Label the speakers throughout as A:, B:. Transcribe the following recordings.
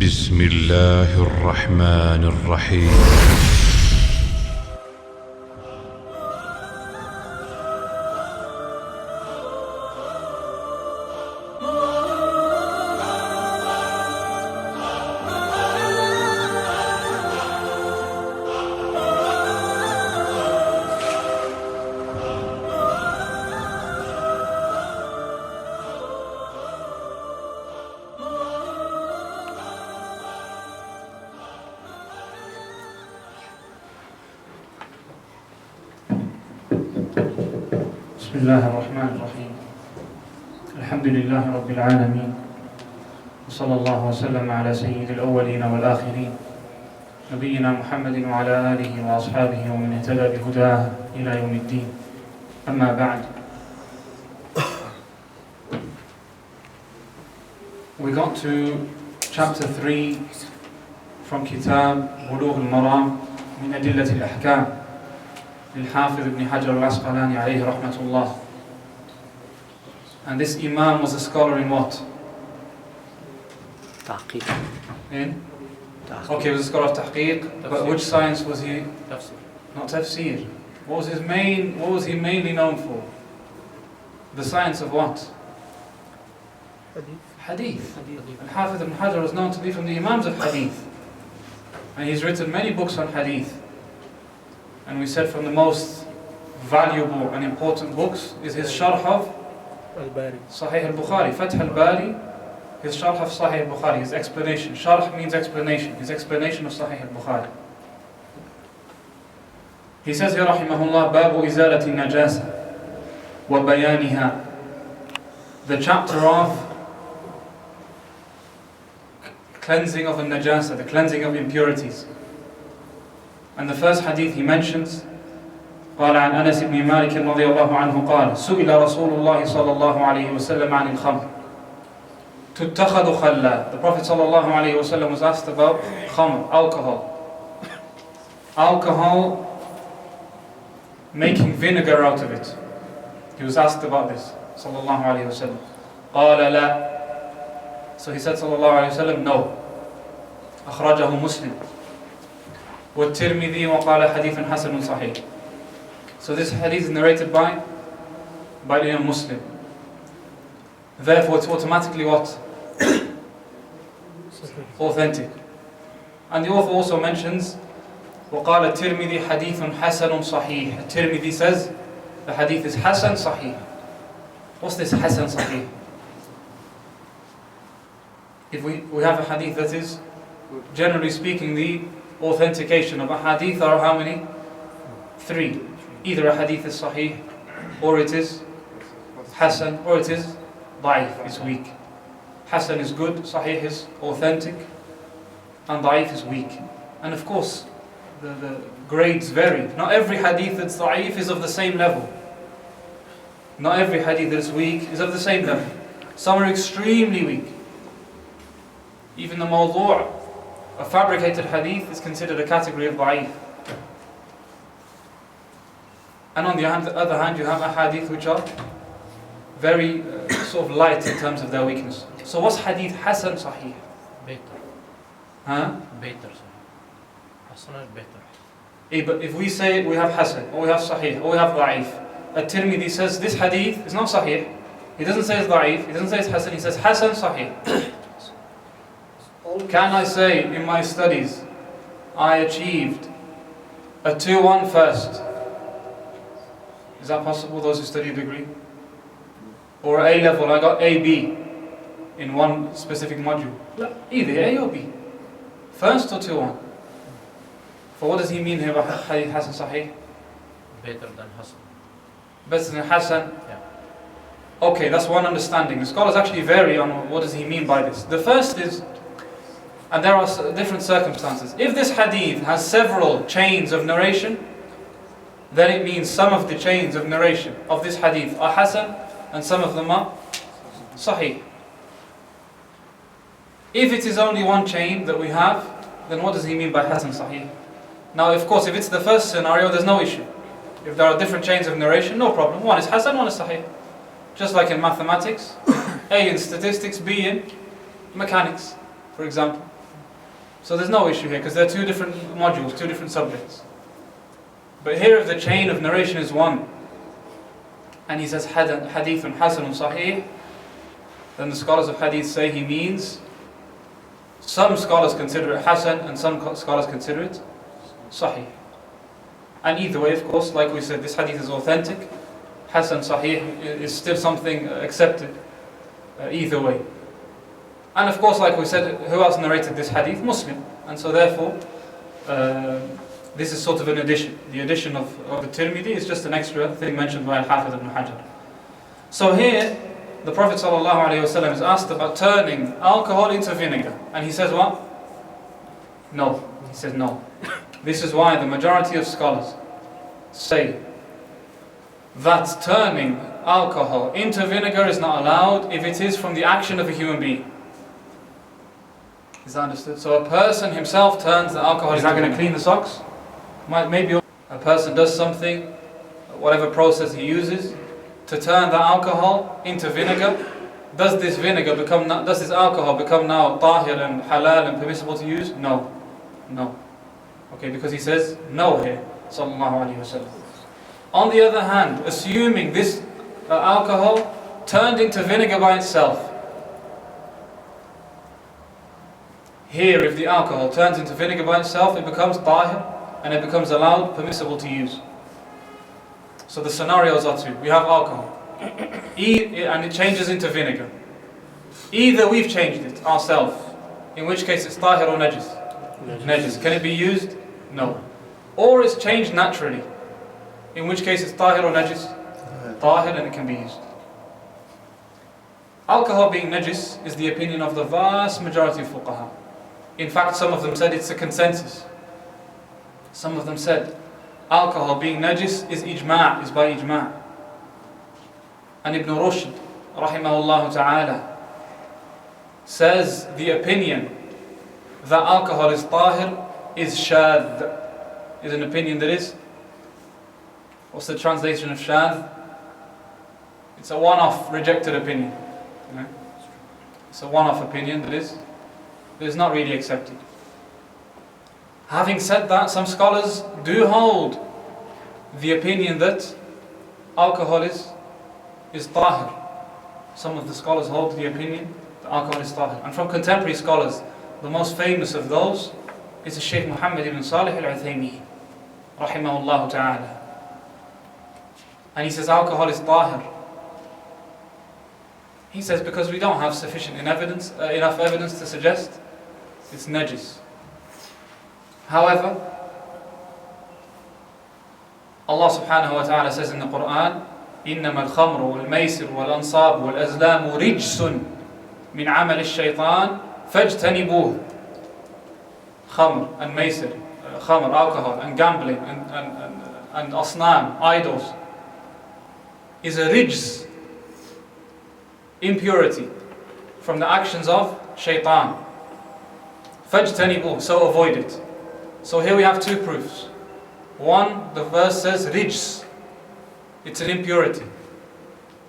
A: بسم الله الرحمن الرحيم.
B: بسم الله الرحمن الرحيم. الحمد لله رب العالمين، وصلى الله وسلم على سيد الأولين والآخرين نبينا محمد وعلى آله وأصحابه ومن اهتدى بهداه إلى يوم الدين. أما بعد, we got to chapter 3 from Kitab BULUGH al Maram من أدلة الأحكام للحافظ ابن حجر العسقلاني عليه رحمة الله. And this Imam was a scholar in what?
C: تحقيق.
B: In? Okay, he was a scholar of tahqiq, but which science was he?
C: Tafsir.
B: Not tafsir. What was he mainly known for? The science of what? Hadith. Al-Hafiz ibn Hajar was known to be from the Imams of Hadith. And he's written many books on Hadith. And we said from the most valuable and important books is his sharh of Sahih al-Bukhari, Fettah al-Bari, his sharh of Sahih al-Bukhari, his explanation. Sharh means explanation, his explanation of Sahih al-Bukhari. He says here, rahimahullah, Babu izalati najasa wa bayaniha, the chapter of cleansing of a najasa, the cleansing of impurities. And the first hadith he mentions, قال عن أنس بن مالك رضي الله عنه قال سئل رسول الله صلى الله عليه وسلم عن الخمر تتخذ خلا. The Prophet صلى الله عليه وسلم was asked about khamr, alcohol, making vinegar out of it. He was asked about this صلى الله عليه وسلم. قال لا. So he said صلى الله عليه وسلم, no. أخرجه مسلم والترمذي وقال حديث حسن صحيح. So this hadith is narrated by Imam Muslim. Therefore it's automatically what? Authentic. And the author also mentions وقال الترمذي حديث حسن صحيح. Tirmidhi says the hadith is Hasan Sahih. What's this Hasan Sahih? If we have a hadith that is, generally speaking, the authentication of a hadith are how many? 3. Either a hadith is sahih, or it is hasan, or it is da'if, is weak. Hasan is good, sahih is authentic, and da'if is weak. And of course, the grades vary. Not every hadith that's da'if is of the same level. Not every hadith that's weak is of the same level. Some are extremely weak. Even the mawdu', a fabricated hadith, is considered a category of da'if. And on the other hand, you have a hadith which are very sort of light in terms of their weakness. So what's hadith Hasan Sahih?
C: Better.
B: Huh?
C: Better. Hasan is better.
B: But if we say we have Hasan, or we have Sahih, or we have da'if, At-Tirmidhi says this hadith is not Sahih. He doesn't say it's da'if, he doesn't say it's Hasan, he says Hasan Sahih. Can I say in my studies I achieved a 2-1 first? Is that possible, those who study a degree? Or A level, I got AB in one specific module. Either A or B. First or 2-1? For what does he mean here by Hadith Hasan Sahih?
C: Better than Hasan.
B: Better than Hasan?
C: Yeah.
B: Okay, that's one understanding. The scholars actually vary on what does he mean by this. The first is, and there are different circumstances. If this hadith has several chains of narration, then it means some of the chains of narration of this hadith are Hasan and some of them are Sahih. If it is only one chain that we have, then what does he mean by Hasan Sahih? Now, of course, if it's the first scenario, there's no issue. If there are different chains of narration, no problem. One is Hasan, one is Sahih. Just like in mathematics, A in statistics, B in mechanics, for example. So there's no issue here, because they're two different modules, two different subjects. But here if the chain of narration is one, and he says hadithun hasanun sahih, then the scholars of hadith say he means, some scholars consider it hasan and some scholars consider it sahih. And either way, of course, like we said, this hadith is authentic. Hasan sahih is still something accepted either way. And of course, like we said, who else narrated this hadith? Muslim. And so therefore, this is sort of an addition. The addition of the Tirmidhi is just an extra thing mentioned by Al-Hafiz ibn Hajar. So here, the Prophet ﷺ is asked about turning alcohol into vinegar. And he says what? No. He says no. This is why the majority of scholars say that turning alcohol into vinegar is not allowed if it is from the action of a human being. Is that understood? So a person himself turns the alcohol. Is that going to clean the socks? Maybe a person does something, whatever process he uses, to turn the alcohol into vinegar. Does this alcohol become now tahir and halal and permissible to use? No. No. Okay, because he says no here, sallallahu alaihi wasallam. On the other hand, assuming this alcohol turned into vinegar by itself, here if the alcohol turns into vinegar by itself, it becomes tahir and it becomes allowed, permissible to use. So the scenarios are two. We have alcohol and it changes into vinegar. Either we've changed it ourselves, in which case it's tahir or najis. Najis. Can it be used? No. Or it's changed naturally, in which case it's tahir or najis? Tahir, and it can be used. Alcohol being najis is the opinion of the vast majority of fuqaha. In fact, some of them said it's a consensus. Some of them said alcohol being najis is ijma', is by ijma'. And Ibn Rushd, rahimahullah ta'ala, says the opinion that alcohol is tahir is shadh, is an opinion that is, what's the translation of shadh? It's a one-off rejected opinion. It's a one-off opinion that is not really accepted. Having said that, some scholars do hold the opinion that alcohol is tahir. Some of the scholars hold the opinion that alcohol is tahir. And from contemporary scholars, the most famous of those is Shaikh Muhammad ibn Salih al-Uthaymin, rahimahullah ta'ala. And he says alcohol is tahir. He says because we don't have sufficient enough evidence to suggest it's najis. However, Allah subhanahu wa ta'ala says in the Quran, إِنَّمَا الْخَمْرُ وَالْمَيْسِرُ وَالْأَنصَابُ وَالْأَزْلَامُ رِجْسٌ مِنْ عَمَلِ الشَّيْطَانِ فَاجْتَنِبُوهُ. Khamr and maysir, khamr, alcohol, and gambling, and asnam, idols, is a rijz, impurity, from the actions of shaitan. Fajtanibu, so avoid it. So here we have two proofs. One, the verse says rijz, it's an impurity.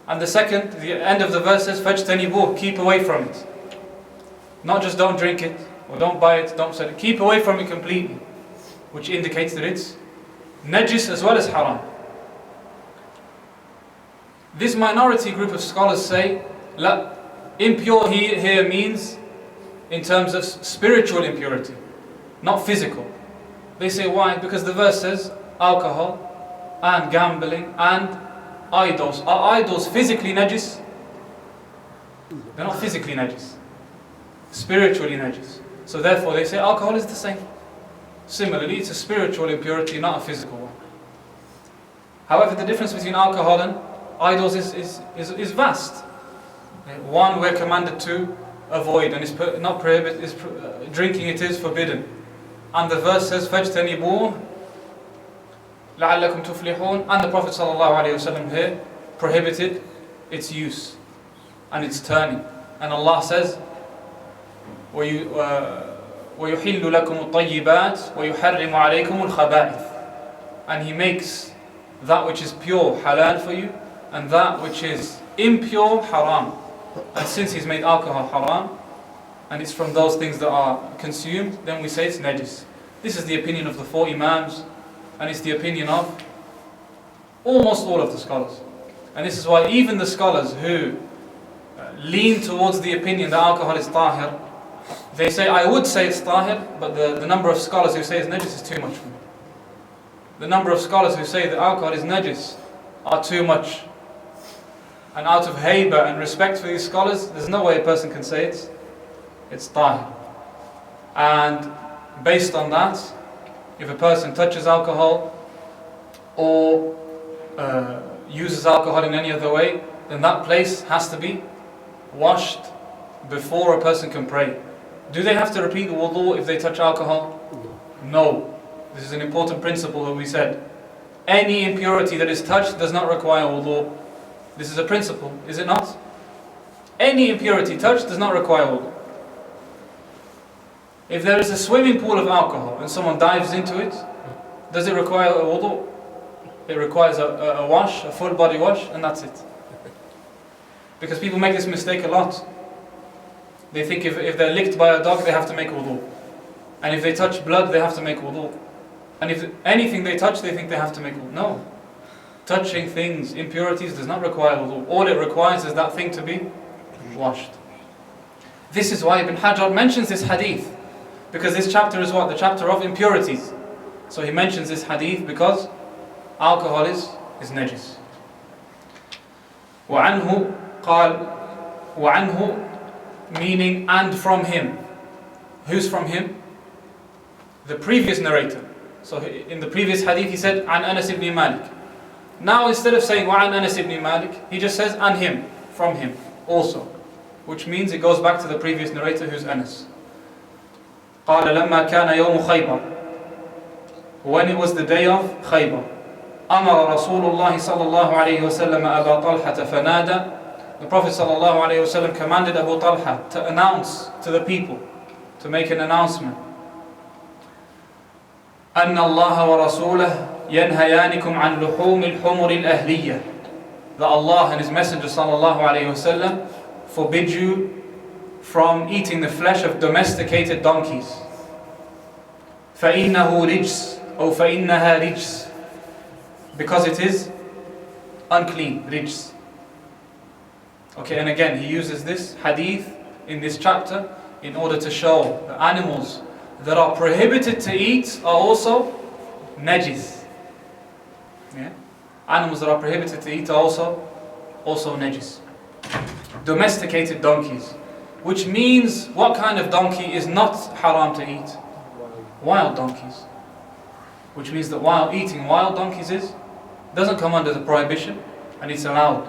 B: And the second, the end of the verse says fajtanibu, keep away from it. Not just don't drink it, or don't buy it, don't sell it. Keep away from it completely, which indicates that it's najis as well as haram. This minority group of scholars say, la, impure here means in terms of spiritual impurity, not physical. They say why? Because the verse says alcohol and gambling and idols. Are idols physically najis? They're not physically najis, spiritually najis. So therefore they say alcohol is the same. Similarly, it's a spiritual impurity, not a physical one. However, the difference between alcohol and idols is vast. One we're commanded to avoid, and is not prohibited. Drinking it is forbidden. And the verse says, "Fajtanibuh la'allakum tuflihun." And the Prophet ﷺ here prohibited its use and its turning. And Allah says, وَيُحِلُّ لَكُمُ الطَّيِّبَاتِ وَيُحَرِّمُ عَلَيْكُمُ الْخَبَائِثِ. And He makes that which is pure halal for you, and that which is impure haram. And since He's made alcohol haram, and it's from those things that are consumed, then we say it's najis. This is the opinion of the 4 Imams, and it's the opinion of almost all of the scholars. And this is why even the scholars who lean towards the opinion that alcohol is tahir, they say, I would say it's tahir, but the number of scholars who say it's najis is too much for me. The number of scholars who say that alcohol is najis are too much. And out of hayba and respect for these scholars, there's no way a person can say it's tahir. And based on that, if a person touches alcohol or uses alcohol in any other way, then that place has to be washed before a person can pray. Do they have to repeat the wudu if they touch alcohol? No. This is an important principle that we said. Any impurity that is touched does not require wudu. This is a principle, is it not? Any impurity touched does not require wudu. If there is a swimming pool of alcohol and someone dives into it, does it require a wudu? It requires a wash, a full body wash, and that's it. Because people make this mistake a lot. They think if they're licked by a dog, they have to make wudu. And if they touch blood, they have to make wudu. And if anything they touch, they think they have to make wudu. No. Touching things, impurities, does not require wudu. All it requires is that thing to be washed. This is why Ibn Hajar mentions this hadith. Because this chapter is what? The chapter of impurities. So he mentions this hadith because alcohol is najis. وعنه قال وعنه meaning and from him. Who's from him? The previous narrator. So in the previous hadith he said عن أنس ibn Malik. Now instead of saying وعن أنس ibn Malik, he just says and him, from him also. Which means it goes back to the previous narrator who's Anas. قال لما كان يوم خيبر. When it was the day of Khaybar. أمر رسول الله صلى الله عليه وسلم أبا طلحة فنادى. The Prophet صلى الله عليه وسلم commanded Abu Talha to announce to the people, to make an announcement. أن الله ورسوله ينهيانكم عن لحوم الحمر الأهلية. That Allah and His Messenger صلى الله عليه وسلم forbid you from eating the flesh of domesticated donkeys. فإنه رجس أو فإنها رجس. Because it is unclean, rijs. Okay, and again, he uses this hadith in this chapter in order to show the animals that are prohibited to eat are also najis. Yeah? Animals that are prohibited to eat are also najis. Domesticated donkeys. Which means, what kind of donkey is not haram to eat? Wild donkeys. Which means that while eating wild donkeys doesn't come under the prohibition, and it's allowed.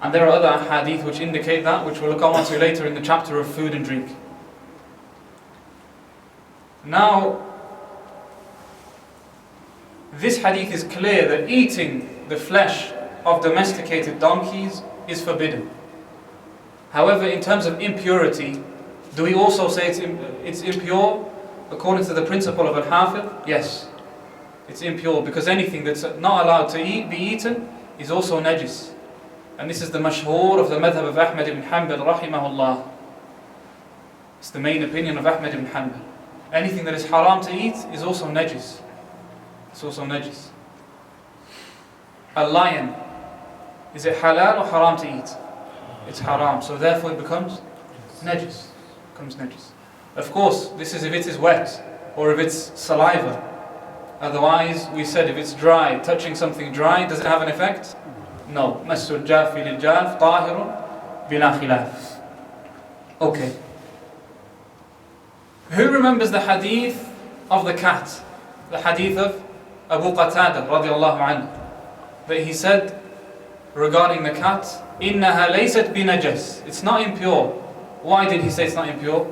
B: And there are other hadith which indicate that, which we'll come on to later in the chapter of food and drink. Now, this hadith is clear that eating the flesh of domesticated donkeys is forbidden. However, in terms of impurity, do we also say it's impure according to the principle of al-hafidh? Yes, it's impure because anything that's not allowed to be eaten is also najis. And this is the mashhur of the madhab of Ahmad ibn Hanbal rahimahullah. It's the main opinion of Ahmad ibn Hanbal. Anything that is haram to eat is also najis. It's also najis. A lion, is it halal or haram to eat? It's haram, so therefore it becomes najis. Of course, this is if it is wet or if it's saliva. Otherwise, we said if it's dry, touching something dry, does it have an effect? No. مَسُّ الْجَافِ لِلْجَافِ طَاهِرٌ بِلَا خِلَافٍ. Okay. Who remembers the hadith of the cat? The hadith of Abu Qatada radiallahu anhu. That he said regarding the cat, إِنَّهَا لَيْسَتْ بِنَجَسٍ. It's not impure. Why did he say it's not impure?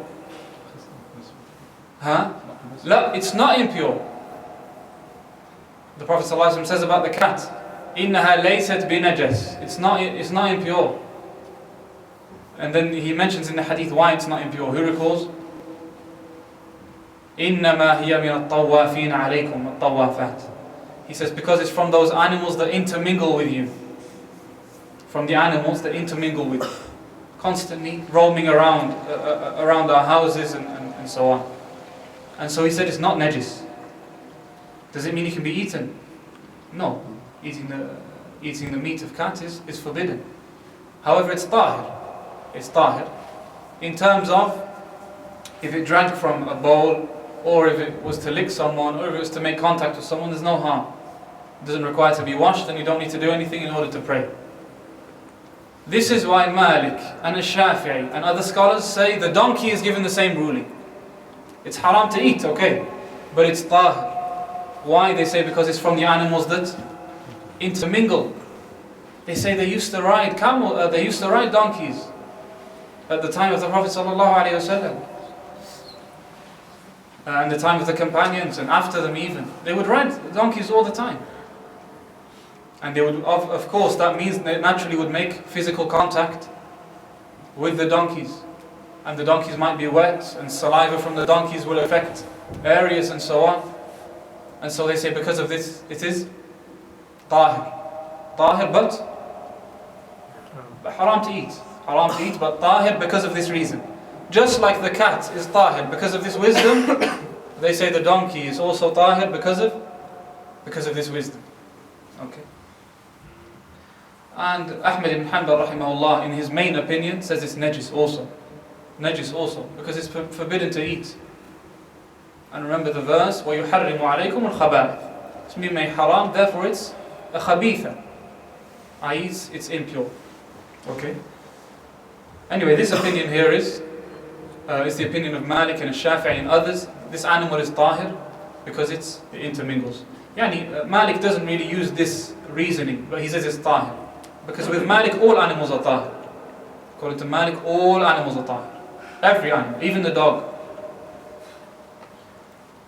B: No, it's not impure. The Prophet ﷺ says about the cat, إِنَّهَا لَيْسَتْ بِنَجَسٍ. It's not impure. And then he mentions in the hadith why it's not impure. Who recalls? إِنَّمَا هِيَ مِنَ الطَّوَّافِينَ عَلَيْكُمْ الطَّوَّافَاتِ. He says because it's from those animals that intermingle with you. From the animals that intermingle with you. constantly roaming around around our houses and so on. And so he said it's not najis. Does it mean it can be eaten? No. Eating the meat of cat is forbidden. However, it's tahir. It's tahir. In terms of if it drank from a bowl, or if it was to lick someone, or if it was to make contact with someone, there's no harm. It doesn't require to be washed, and you don't need to do anything in order to pray. This is why Malik and Shafi'i and other scholars say the donkey is given the same ruling. It's haram to eat, okay, but it's tahir. Why? They say because it's from the animals that intermingle. They say they used to ride donkeys at the time of the Prophet ﷺ, and the time of the companions, and after them even. They would ride donkeys all the time. And they would, of course, that means they naturally would make physical contact with the donkeys. And the donkeys might be wet, and saliva from the donkeys will affect areas and so on. And so they say because of this, it is tahir. Tahir, but haram to eat. Haram to eat, but tahir because of this reason. Just like the cat is tahir because of this wisdom, they say the donkey is also tahir because of this wisdom. Okay. And Ahmad ibn Hanbal rahimahullah, in his main opinion, says it's najis also. Najis also, because it's forbidden to eat. And remember the verse, وَيُحَرِّمُ عَلَيْكُمُ الْخَبَائِثِ. It's made haram, therefore it's a khabitha, i.e. it's impure. Okay? Anyway, this opinion here is the opinion of Malik and Shafi'i and others. This animal is tahir because it intermingles. Malik doesn't really use this reasoning, but he says it's tahir. Because with Malik, all animals are tahir. According to Malik, all animals are tahir. Every animal, even the dog.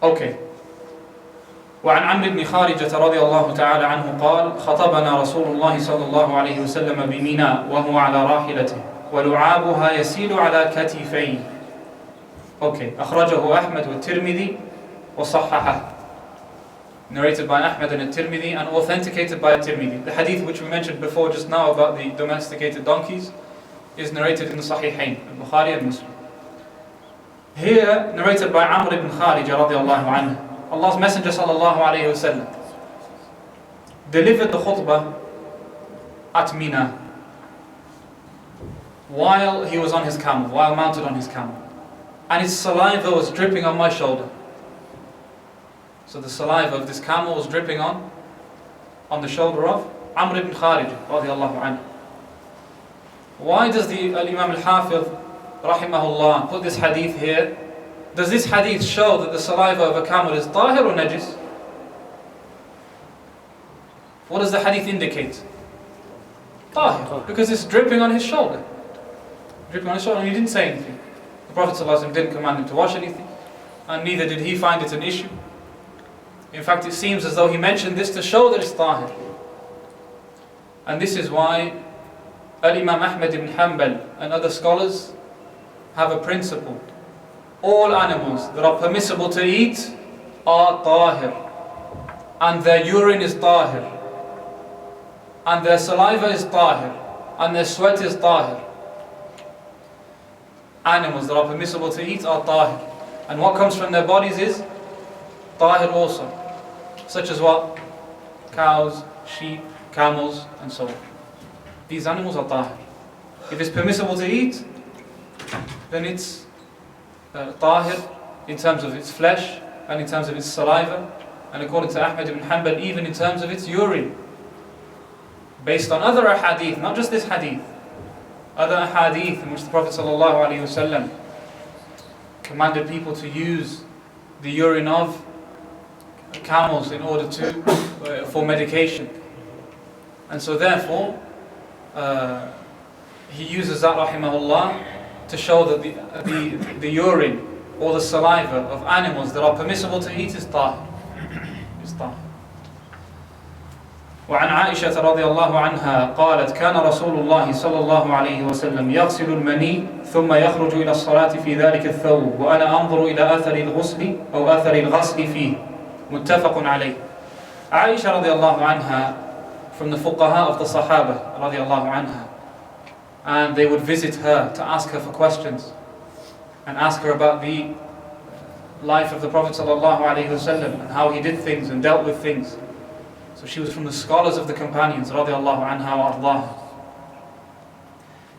B: Okay. وعن عمرو بن خارجة رضي الله تعالى عنه قال خطبنا رسول الله صلى الله عليه وسلم بميناء وهو على راحلته ولعابها يسيل على كتفيه. Okay. أخرجه أحمد والترمذي وصححه. Narrated by Ahmad and Tirmidhi and authenticated by Tirmidhi. The hadith which we mentioned before just now about the domesticated donkeys is narrated in the Sahihain, Bukhari and Muslim. Here, narrated by Amr ibn Kharija radiallahu anhu, Allah's Messenger sallallahu alayhi wa sallam delivered the khutbah at Mina while he was on his camel, while mounted on his camel. And his saliva was dripping on my shoulder. So the saliva of this camel was dripping on the shoulder of Amr ibn Kharija radiallahu anhu. Why does the Imam al-Hafiz rahimahullah put this hadith here? Does this hadith show that the saliva of a camel is tahir or najis? What does the hadith indicate? Tahir, because it's dripping on his shoulder. Dripping on his shoulder, and he didn't say anything. The Prophet ﷺ didn't command him to wash anything, and neither did he find it an issue. In fact, it seems as though he mentioned this to show that it's tahir. And this is why Imam Ahmad ibn Hanbal and other scholars have a principle. All animals that are permissible to eat are tahir, and their urine is tahir, and their saliva is tahir, and their sweat is tahir. Animals that are permissible to eat are tahir, and what comes from their bodies is tahir also, such as what? Cows, sheep, camels, and so on. These animals are tahir. If it's permissible to eat, then it's tahir in terms of its flesh and in terms of its saliva, and according to Ahmad ibn Hanbal, even in terms of its urine. Based on other ahadith, not just this hadith, other ahadith in which the Prophet ﷺ commanded people to use the urine of camels in order for medication. And so therefore, he uses that rahimahullah to show that the urine or the saliva of animals that are permissible to eat is tahir. وعن عائشة رضي الله عنها قالت كان رسول الله صلى الله عليه وسلم يغسل المني ثم يخرج إلى الصلاة في ذلك الثوب وأنا أنظر إلى أثر الغسل أو أثر الغسل فيه متفق عليه. Aisha رضي الله عنها, from the fuqaha of the Sahaba رضي الله عنها, and they would visit her to ask her for questions and ask her about the life of the Prophet ﷺ and how he did things and dealt with things. So she was from the scholars of the companions, radiallahu anha wa ardaha.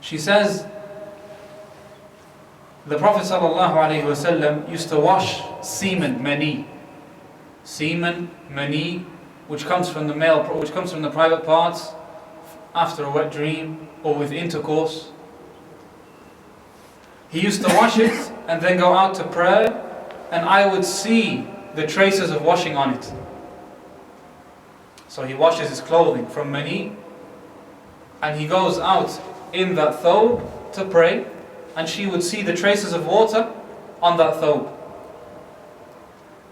B: She says, the Prophet ﷺ used to wash semen, mani. Semen, mani, which comes from the male, which comes from the private parts after a wet dream or with intercourse. He used to wash it and then go out to prayer, and I would see the traces of washing on it. So he washes his clothing from mani, and he goes out in that thobe to pray, and she would see the traces of water on that thobe.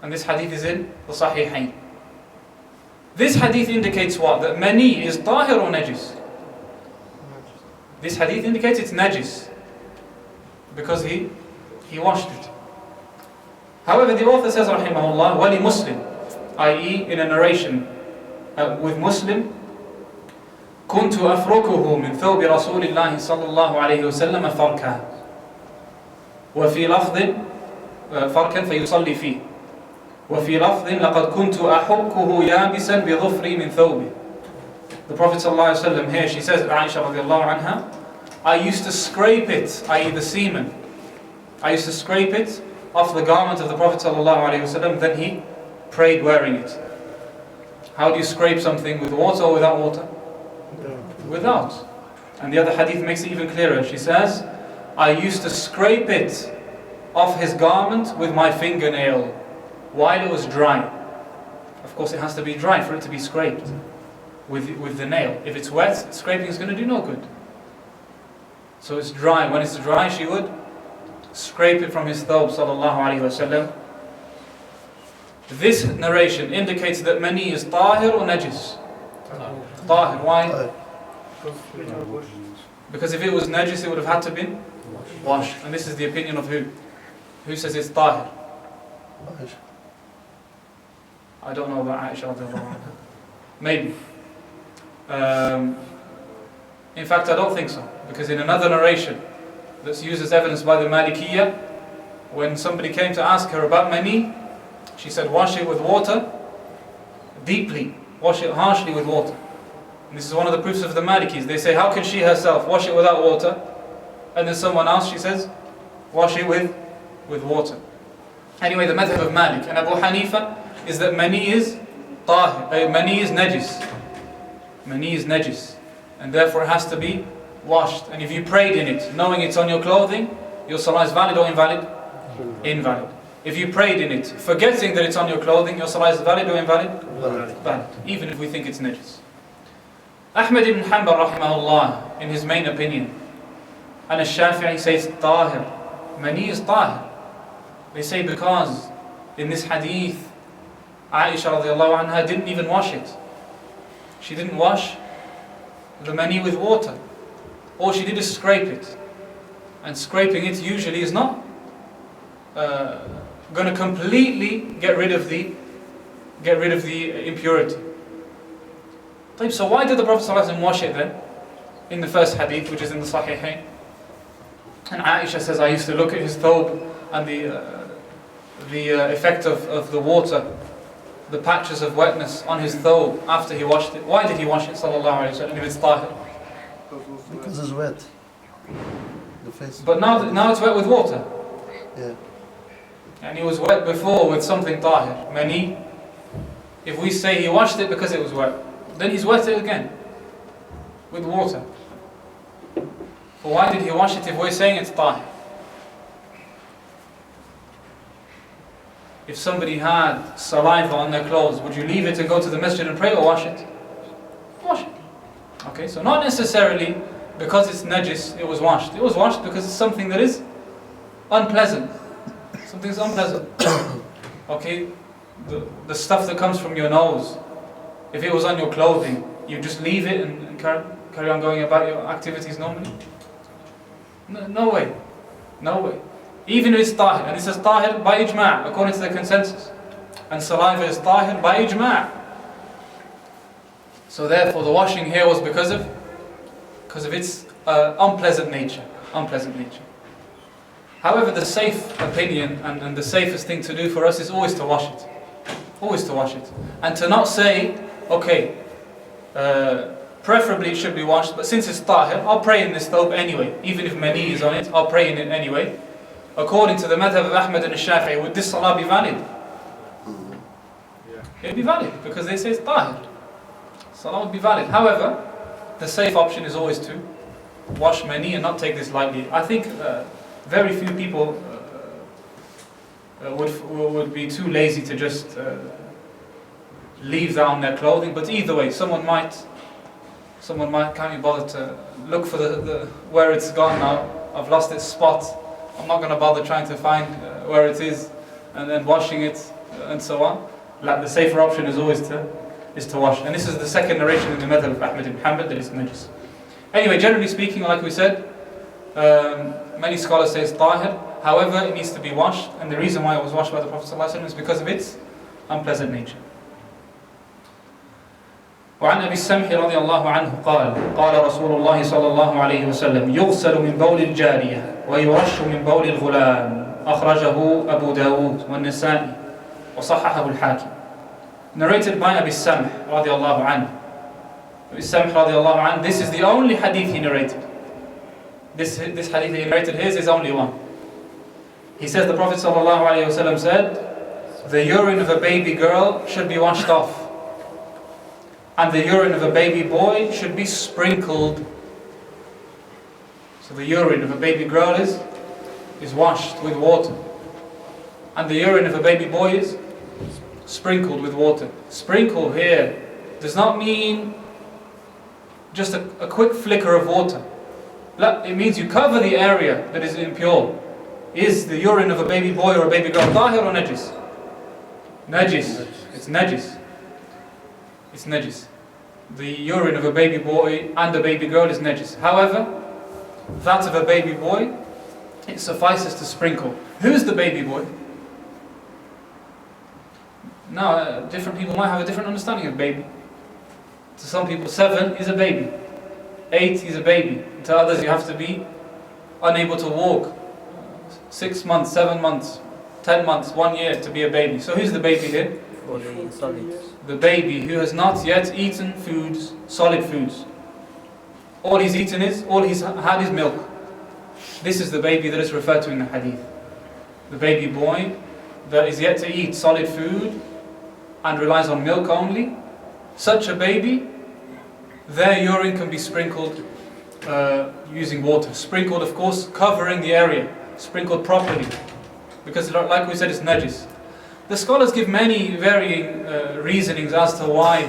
B: And this hadith is in the Sahihain. This hadith indicates what? That mani is tahir or najis? This hadith indicates it's najis, because he washed it. However, the author says, rahimahullah, wali Muslim, i.e. in a narration with Muslim, كنت أفركه من ثوب رسول الله صلى الله عليه وسلم فركا وفي لفظ فركا فيصلي فيه وفي لفظ لقد كنت أحكه يابسا بظفري من ثوبه. The Prophet ﷺ here, she says, Aisha radiallahu anha, I used to scrape it, i.e. the semen, I used to scrape it off the garment of the Prophet ﷺ, then he prayed wearing it. How do you scrape something, with water or without water? Without. And the other hadith makes it even clearer. She says, I used to scrape it off his garment with my fingernail while it was dry. Of course it has to be dry for it to be scraped with the nail. If it's wet, scraping is going to do no good. So it's dry. When it's dry, she would scrape it from his thobe, sallallahu alayhi wasallam. This narration indicates that mani is tahir or najis? Tahir. Why? Because if it was najis, it would have had to be washed. And this is the opinion of who? Who says it's tahir? I don't know about Aisha. Maybe. In fact, I don't think so. Because in another narration that's used as evidence by the Malikiyya, when somebody came to ask her about mani, she said, wash it with water deeply, wash it harshly with water. And this is one of the proofs of the Malikis. They say, how can she herself wash it without water? And then someone else, she says, wash it with water. Anyway, the madhab of Malik and Abu Hanifa is that mani is tahir, mani is najis. Mani is najis. And therefore it has to be washed. And if you prayed in it, knowing it's on your clothing, your salah is valid or invalid? Invalid. If you prayed in it, forgetting that it's on your clothing, your salah is valid or invalid? Valid. Even if we think it's najis. Ahmad ibn Hanbal rahimahullah, in his main opinion, and Shafi'i says tahir. Mani is tahir. They say because in this hadith, Aisha radiallahu anha didn't even wash it. She didn't wash the mani with water. All she did is scrape it. And scraping it usually is not going to completely get rid of the impurity. So why did the Prophet ﷺ wash it then? In the first hadith, which is in the Sahihain. And Aisha says, I used to look at his thobe and the effect of the water, the patches of wetness on his thobe after he washed it. Why did he wash it, sallallahu alayhi wa sallam, if it's tahir?
D: Because it's wet. The face.
B: But now it's wet with water.
D: Yeah.
B: And he was wet before with something tahir, mani. If we say he washed it because it was wet, then he's wet it again with water. But why did he wash it if we're saying it's tahir? If somebody had saliva on their clothes, would you leave it and go to the masjid and pray, or wash it? Wash it. Okay, so not necessarily because it's najis, it was washed. It was washed because it's something that is unpleasant. Something's unpleasant. Okay, the stuff that comes from your nose, if it was on your clothing, you just leave it and carry on going about your activities normally? No way. No way. Even if it's tahir, and it says tahir by ijma', according to the consensus. And saliva is tahir by ijma'. So therefore the washing here was because of its unpleasant nature. Unpleasant nature. However, the safe opinion and the safest thing to do for us is always to wash it. Always to wash it. And to not say, okay, preferably it should be washed, but since it's tahir, I'll pray in this thobe anyway. Even if mani is on it, I'll pray in it anyway. According to the madhab of Ahmad and Shaikh, would this salah be valid? It would be valid, because they say it's tahir. Salah would be valid. However, the safe option is always to wash mani and not take this lightly. I think very few people would be too lazy to just leave that on their clothing, but either way, someone might can't be bothered to look for the where it's gone now. I've lost its spot. I'm not going to bother trying to find where it is and then washing it and so on. Like, the safer option is always to wash. And this is the second narration in the madhab of Ahmad ibn Hanbal that is najis. Anyway, generally speaking, like we said, many scholars say it's tahir. However, it needs to be washed, and the reason why it was washed by the Prophet ﷺ is because of its unpleasant nature. وعن أبي السمح رضي الله عنه قال قال رسول الله صلى الله عليه وسلم يغسل من بول الجارية ويرش من بول الغلام أخرجه أبو داود والنسائي وصححه الحاكم. Narrated by Abi Samh رضي الله عنه. Abi Samh رضي الله عنه, this is the only hadith he narrated. This hadith he narrated, his is only one. He says the Prophet صلى الله عليه وسلم said, the urine of a baby girl should be washed off, and the urine of a baby boy should be sprinkled. So the urine of a baby girl is washed with water, and the urine of a baby boy is sprinkled with water. Sprinkle here does not mean just a quick flicker of water. It means you cover the area that is impure. Is the urine of a baby boy or a baby girl tahir or najis? Najis. It's najis. It's najis. The urine of a baby boy and a baby girl is najis. However, that of a baby boy, it suffices to sprinkle. Who is the baby boy? Now, different people might have a different understanding of baby. To some people, 7 is a baby, 8 is a baby. To others, you have to be unable to walk 6 months, 7 months, 10 months, 1 year to be a baby. So who's the baby here? The baby who has not yet eaten foods, solid foods. All he's eaten all he's had is milk. This is the baby that is referred to in the hadith. The baby boy that is yet to eat solid food and relies on milk only. Such a baby, their urine can be sprinkled using water. Sprinkled, of course, covering the area. Sprinkled properly. Because like we said, it's najis. The scholars give many varying reasonings as to why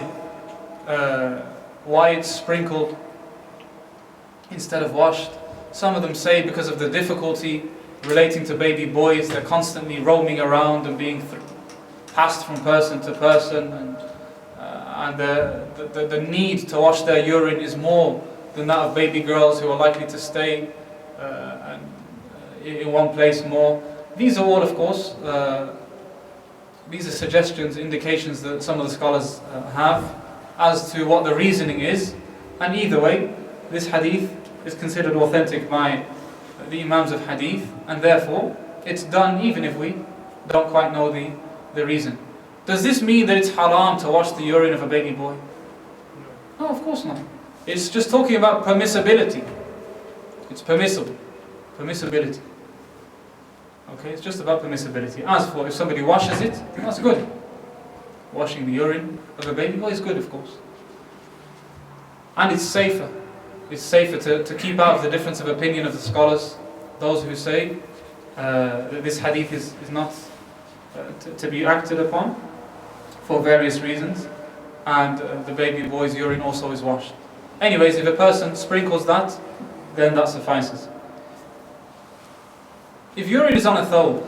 B: it's sprinkled instead of washed. Some of them say because of the difficulty relating to baby boys. They're constantly roaming around and being passed from person to person, and the need to wash their urine is more than that of baby girls who are likely to stay in one place more. These are all, of course, these are suggestions, indications that some of the scholars have as to what the reasoning is. And either way, this hadith is considered authentic by the Imams of hadith, and therefore it's done even if we don't quite know the reason. Does this mean that it's haram to wash the urine of a baby boy? No, of course not. It's just talking about permissibility. It's permissible. Permissibility. Okay, it's just about permissibility. As for if somebody washes it, that's good. Washing the urine of a baby boy is good, of course. And it's safer. It's safer to keep out of the difference of opinion of the scholars. Those who say that this hadith is not to be acted upon for various reasons, and the baby boy's urine also is washed. Anyways, if a person sprinkles that, then that suffices. If urine is on a thobe,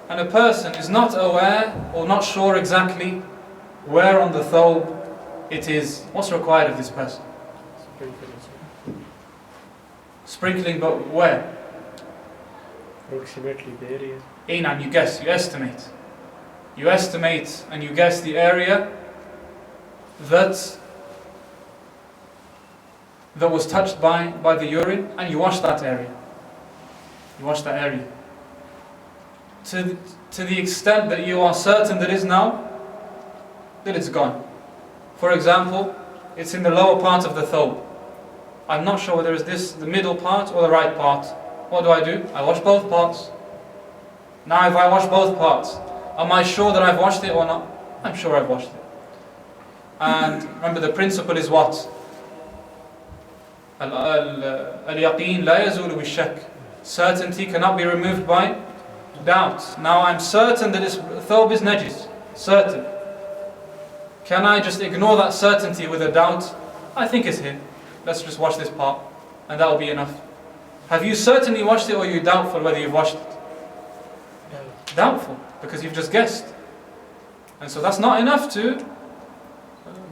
B: and a person is not aware or not sure exactly where on the thobe it is, what's required of this person? Sprinkling, but where?
E: Approximately the area.
B: Eman, you guess, you estimate. You estimate and you guess the area that that was touched by the urine, and you wash that area. You wash that area. To the extent that you are certain that it's gone. For example, it's in the lower part of the thobe. I'm not sure whether it's the middle part or the right part. What do? I wash both parts. Now if I wash both parts, am I sure that I've washed it or not? I'm sure I've washed it. And remember, the principle is what? Al-yaqeen la yazulu bil-shak. Certainty cannot be removed by doubt. Now I'm certain that this thobe is najis. Certain. Can I just ignore that certainty with a doubt? I think it's here. Let's just wash this part, and that will be enough. Have you certainly washed it, or are you doubtful whether you've washed it? Doubtful, because you've just guessed. And so that's not enough to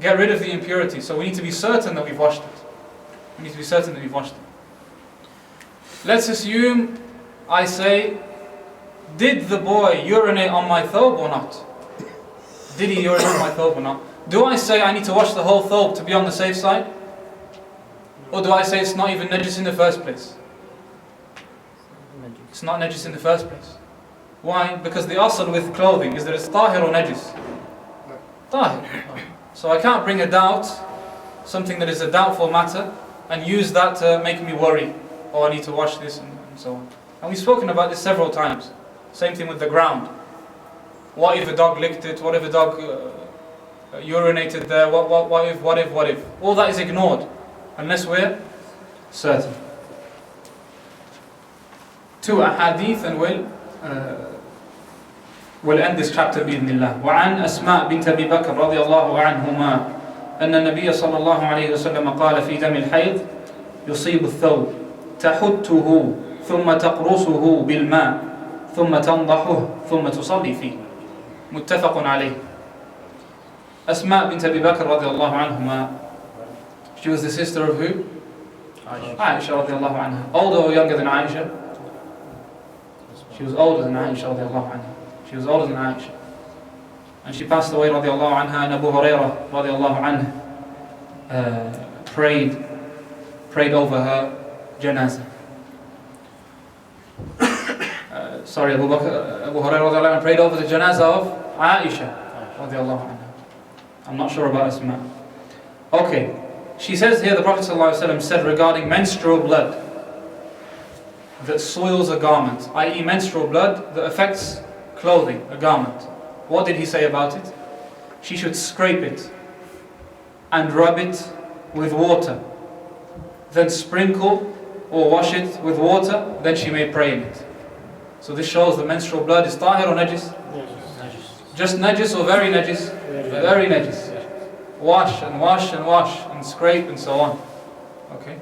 B: get rid of the impurity. So we need to be certain that we've washed it. We need to be certain that we've washed it. Let's assume I say, did the boy urinate on my thobe or not? Did he urinate on my thobe or not? Do I say I need to wash the whole thobe to be on the safe side? Or do I say it's not even najis in the first place? It's not najis in the first place. Why? Because the asl with clothing is that it's tahir or najis. Tahir. So I can't bring a doubt, something that is a doubtful matter, and use that to make me worry. Oh, I need to wash this and so on. And we've spoken about this several times. Same thing with the ground. What if a dog licked it? What if a dog urinated there? What if? All that is ignored unless we're certain. Two ahadith, and we'll end this chapter بإذن الله. وعن أسماء بنت أبي بكر رضي الله عنهما أن النبي صلى الله عليه وسلم قال في دم الحيض يصيب الثوب تحته ثم تقرصه بالماء ثم تنضحه ثم تصلي فيه. متفق عليه. Asma bint Abi Bakr radiallahu anhuma. She was the sister of who? Aisha radiallahu anha. Older or younger than Aisha? She was older than Aisha radiallahu anha. She was older than Aisha. And she passed away radiallahu anha, and Abu Hurairah radiallahu anha prayed over her janazah. Abu Hurairah radiallahu anha prayed over the janazah of Aisha radiallahu anha. I'm not sure about Asma. Okay, she says here the Prophet ﷺ said regarding menstrual blood that soils a garment, i.e. menstrual blood that affects clothing, a garment. What did he say about it? She should scrape it and rub it with water, then sprinkle or wash it with water, then she may pray in it. So this shows that menstrual blood is tahir or najis? Just najis or very najis? Very najis. Wash and wash and wash and scrape and so on. Okay?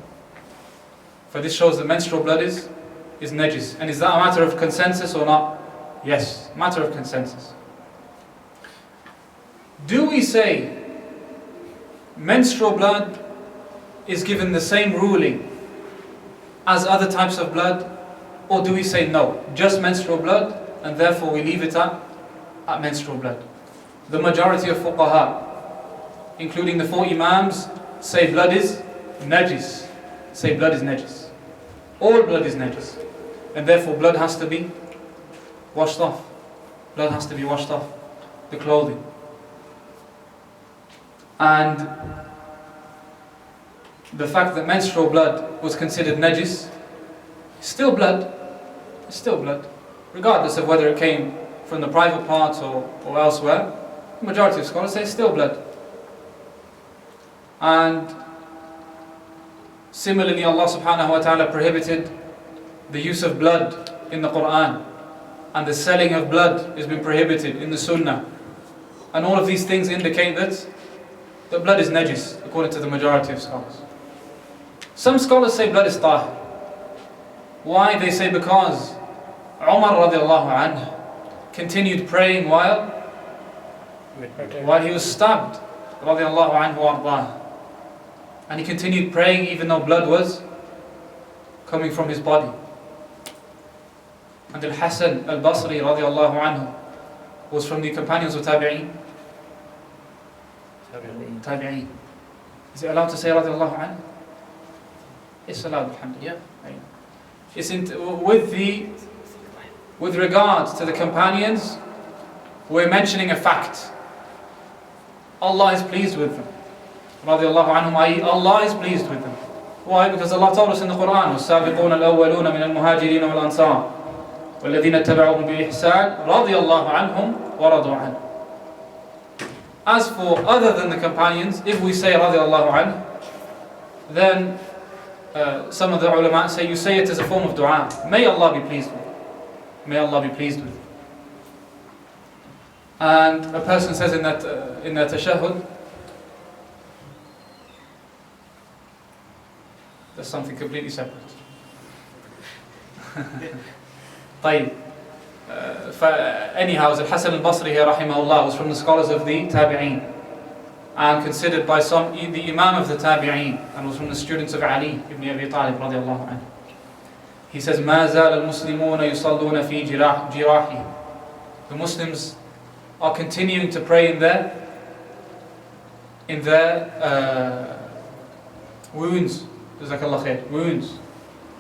B: For this shows that menstrual blood is najis. And is that a matter of consensus or not? Yes, matter of consensus. Do we say menstrual blood is given the same ruling as other types of blood? Or do we say no, just menstrual blood, and therefore we leave it at menstrual blood? The majority of fuqaha, including the 4 Imams, say blood is najis. Say blood is najis. All blood is najis. And therefore blood has to be washed off. Blood has to be washed off the clothing. And the fact that menstrual blood was considered najis, still blood, regardless of whether it came from the private parts or elsewhere. The majority of scholars say still blood. And similarly, Allah subhanahu wa ta'ala prohibited the use of blood in the Quran, and the selling of blood has been prohibited in the Sunnah. And all of these things indicate that the blood is najis, according to the majority of scholars. Some scholars say blood is tahir. Why? They say because Umar radiallahu anhu continued praying while he was stabbed radiallahu anhu ardah. And he continued praying even though blood was coming from his body. And Al-Hasan al-Basri radiallahu anhu was from the companions of Tabi'een. Tabi'een. Is it allowed to say radiallahu anhu? It's allowed, alhamdulillah.
C: Yeah.
B: It's with regards to the companions, we're mentioning a fact. Allah is pleased with them. Radiallahu anhum, i.e. Allah is pleased with them. Why? Because Allah told us in the Quran, وَالسَّابِقُونَ الْأَوَّلُونَ مِنَ الْمُهَاجِرِينَ وَالْأَنصَارِ وَالَّذِينَ اتَّبَعُوهُم بِإِحْسَانٍ رَضِيَ اللَّهُ عَنْهُمْ وَرَضُوا عَنْهُ. As for other than the companions, if we say radiallahu anhu, then some of the ulama say you say it as a form of dua. May Allah be pleased with you. May Allah be pleased with you. And a person says in that tashahhud, that's something completely separate. طيب. Anyhow, Al-Hasan al-Basri here, rahimahullah, was from the scholars of the Tabi'een and considered by some the Imam of the Tabi'een, and was from the students of Ali ibn Abi Talib radiallahu anhu. He says, مَا زَالَ الْمُسْلِمُونَ يُصَلُّونَ فِي جِرَاحِهِمْ. The Muslims are continuing to pray in their wounds. Jazakallah khair. Wounds.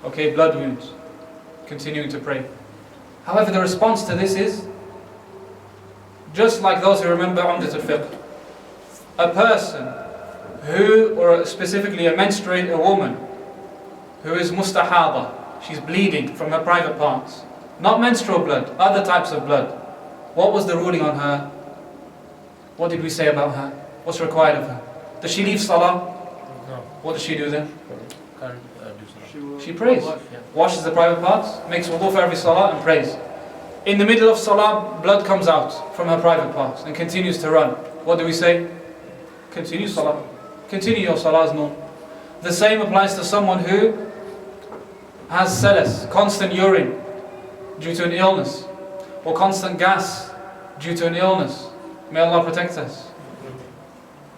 B: Okay, blood wounds. Continuing to pray. However, the response to this is just like those who remember Umdat al-Fiqh. A person who, or specifically a woman who is mustahada, she's bleeding from her private parts, not menstrual blood, other types of blood. What was the ruling on her? What did we say about her? What's required of her? Does she leave salah?
C: No.
B: What does she do then?
C: Can't do salah.
B: She prays.
C: Yeah.
B: Washes the private parts, makes wudu for every salah and prays. In the middle of salah, blood comes out from her private parts and continues to run. What do we say? Continue salah. Continue your salah as normal. The same applies to someone who has salas, constant urine due to an illness, or constant gas due to an illness. May Allah protect us.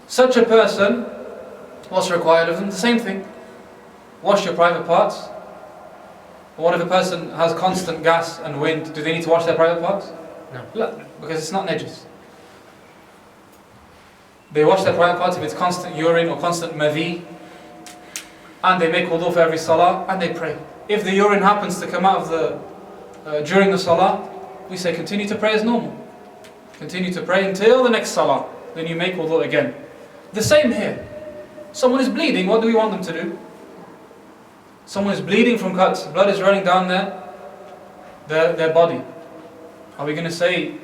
B: Such a person, what's required of them? The same thing. Wash your private parts. What if a person has constant gas and wind? Do they need to wash their private parts?
C: No.
B: Because it's not najis. They wash their private parts if it's constant urine or constant madhi, and they make wudu for every salah and they pray. If the urine happens to come out of during the salah, we say continue to pray as normal. Continue to pray until the next salah. Then you make wudu again. The same here. Someone is bleeding, what do we want them to do? Someone is bleeding from cuts, blood is running down their body. Are we going to say,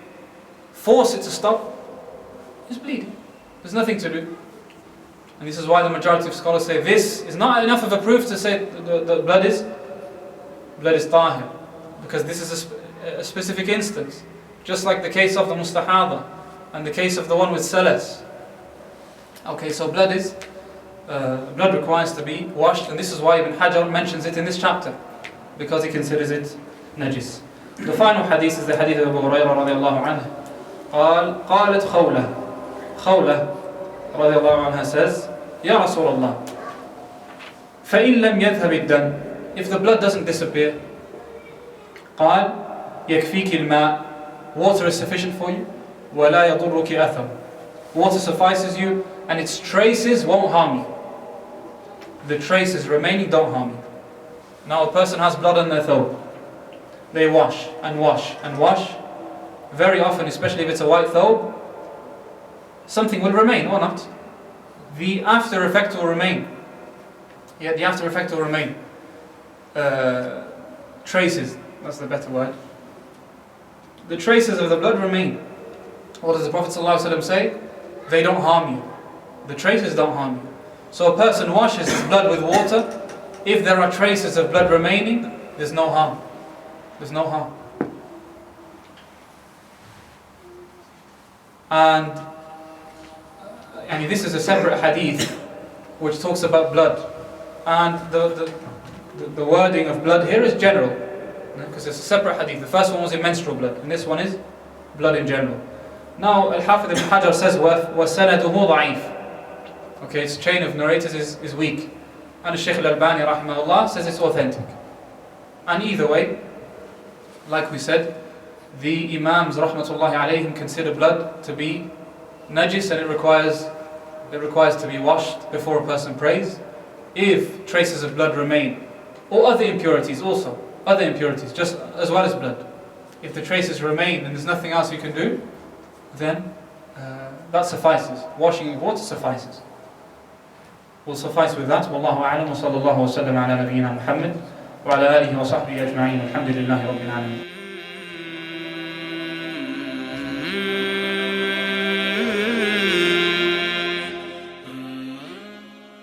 B: force it to stop? It's bleeding. There's nothing to do. And this is why the majority of scholars say this is not enough of a proof to say the blood is tahir. Because this is a specific instance. Just like the case of the mustahada and the case of the one with salas. Okay, so blood requires to be washed, and this is why Ibn Hajar mentions it in this chapter, because he considers it najis. The final hadith is the hadith of Abu Hurairah radiallahu anhu. قالت خولة radiallahu anha says, Ya Rasulullah, فَإِن لَمْ يَذْهَبِ الدَّمْ. If the blood doesn't disappear, قال يكفيك الماء. Water is sufficient for you. وَلَا يَضُرُّكِ أَثَرٌ. Water suffices you, and its traces won't harm you. The traces remaining don't harm you. Now a person has blood on their thawb. They wash and wash and wash. Very often, especially if it's a white thawb, something will remain or not. The after effect will remain. Yeah, the after effect will remain. Traces, that's the better word. The traces of the blood remain. What does the Prophet ﷺ say? They don't harm you. The traces don't harm you. So a person washes his blood with water. If there are traces of blood remaining, there's no harm. There's no harm. And this is a separate hadith which talks about blood. And the wording of blood here is general, because it's a separate hadith. The first one was in menstrual blood, and this one is blood in general. Now, Al-Hafidh ibn Hajar says, وَسَنَدُهُ ضَعِيفٌ. Okay, its chain of narrators is weak. And Shaikh al-Albani rahimahullah says it's authentic. And either way, like we said, the Imams rahmatullahi alayhim consider blood to be najis, and it requires to be washed before a person prays. if traces of blood remain, or other impurities also, other impurities, just as well as blood. If the traces remain and there's nothing else you can do, then that suffices. Washing with water suffices. Will suffice with that. Wallahu a'lam wa sallallahu wa sallam ala nabiyyina Muhammad wa ala alihi wa sahbihi ajma'in. Alhamdulillahi rabbil alamin.